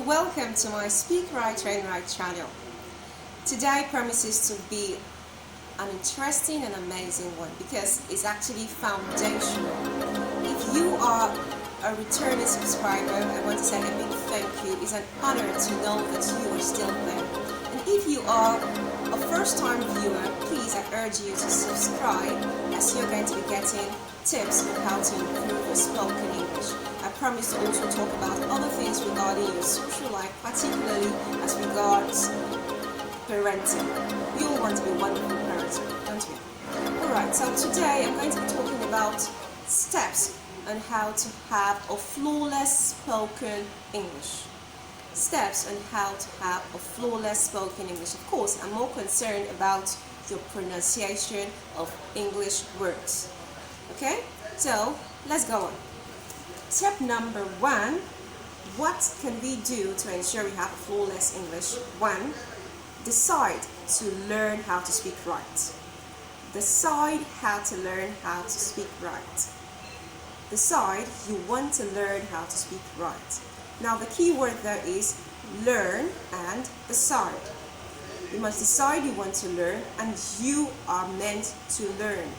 welcome to my Speak Right, Train Right channel. Today promises to be an interesting and amazing one because it's actually foundational. If you are a returning subscriber, I want to say a big thank you. It's an honor to know that you are still there. And if you are a first-time viewer, please, I urge you to subscribe as you're going to be getting tips on how to improve your spoken English. I promise to also talk about other things regarding your social life, particularly as regards parenting. We all want to be wonderful parents, don't we? Alright, so today I'm going to be talking about steps on how to have a flawless spoken English. Steps on how to have a flawless spoken English. Of course, I'm more concerned about your pronunciation of English words. Okay, so let's go on. Step number 1, what can we do to ensure we have a flawless English? 1, decide to learn how to speak right. Decide how to learn how to speak right. Decide you want to learn how to speak right. Now the key word there is learn and decide. You must decide you want to learn, and you are meant to learn.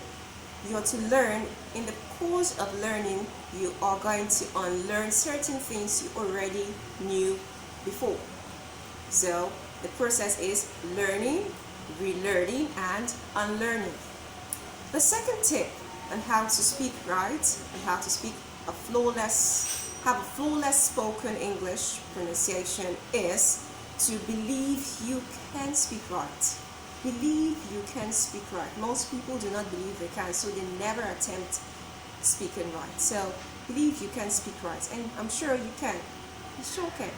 You are to learn. In the course of learning, you are going to unlearn certain things you already knew before. So the process is learning, relearning, and unlearning. The second tip on how to speak right and how to speak have a flawless spoken English pronunciation is to believe you can speak right. Believe you can speak right. Most people do not believe they can, so they never attempt speaking right. So believe you can speak right, and I'm sure you can. You sure can.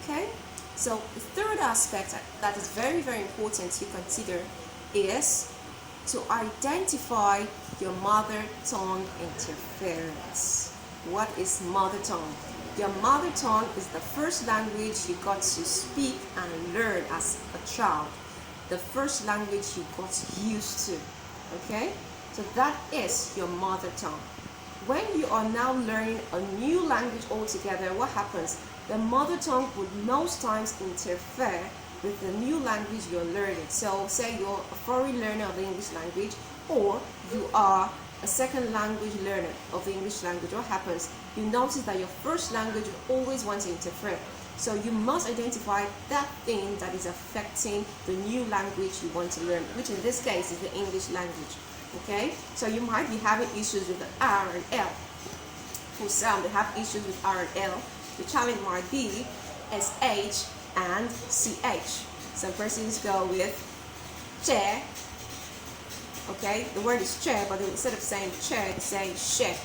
Okay? So the third aspect that is very, very important to consider is to identify your mother tongue interference. What is mother tongue? Your mother tongue is the first language you got to speak and learn as a child. The first language you got used to. Okay? So that is your mother tongue. When you are now learning a new language altogether, what happens? The mother tongue would most times interfere with the new language you're learning. So say you're a foreign learner of the English language, or you are a second language learner of the English language. What happens? You notice that your first language will always want to interfere. So you must identify that thing that is affecting the new language you want to learn, which in this case is the English language. Okay? So you might be having issues with the R and L. For some, they have issues with R and L. The challenge might be SH and CH. Some persons go with chair. Okay? The word is chair, but instead of saying chair, they say share.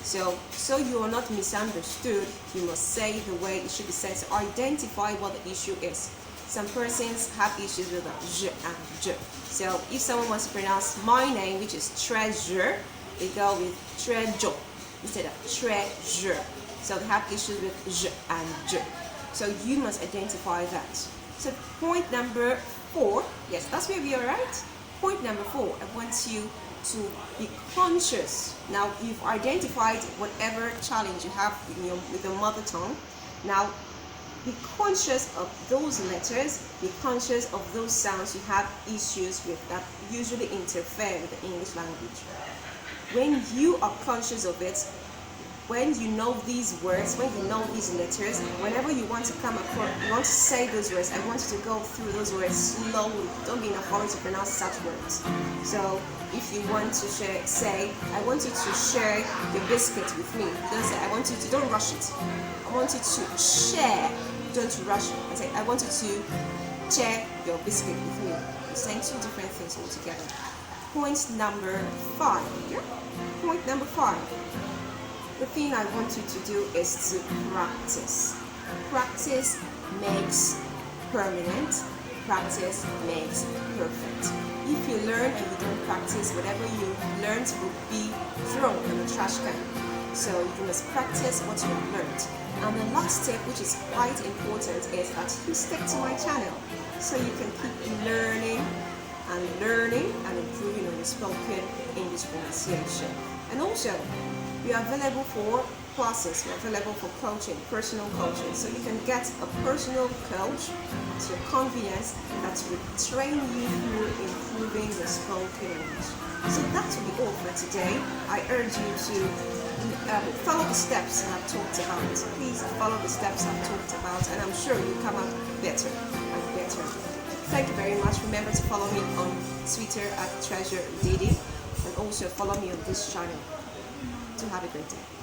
So you are not misunderstood, you must say the way it should be said. So identify what the issue is. Some persons have issues with the j and j. So if someone wants to pronounce my name, which is treasure, they go with treasure instead of treasure. So they have issues with j and j. So you must identify that. So point number 4, yes, that's where we are, right? Point number 4, I want you to be conscious. Now you've identified whatever challenge you have with your mother tongue. Now be conscious of those letters, be conscious of those sounds you have issues with that usually interfere with the English language. When you are conscious of it, when you know these words, when you know these letters, whenever you want to come across, you want to say those words, I want you to go through those words slowly. Don't be in a hurry to pronounce such words. So if you want to say, I want you to share your biscuit with me. Don't say, I want you to, don't rush it. I want you to share, don't rush it. I say, I want you to share your biscuit with me. You're saying two different things altogether. Point number 5. Yeah? Point number 5. The thing I want you to do is to practice. Practice makes permanent. Practice makes perfect. If you learn and you don't practice, whatever you learned will be thrown in the trash can. So you must practice what you have learned. And the last step, which is quite important, is that you stick to my channel so you can keep learning and improving on your spoken English pronunciation. And also, We are available for classes, we're available for coaching, personal coaching. So you can get a personal coach at your convenience that will train you through improving your spoken English. So that will be all for today. I urge you to follow the steps I've talked about. Please follow the steps I've talked about, and I'm sure you'll come out better and better. Thank you very much. Remember to follow me on Twitter at Treasure Udede, and also follow me on this channel. Do have a great day.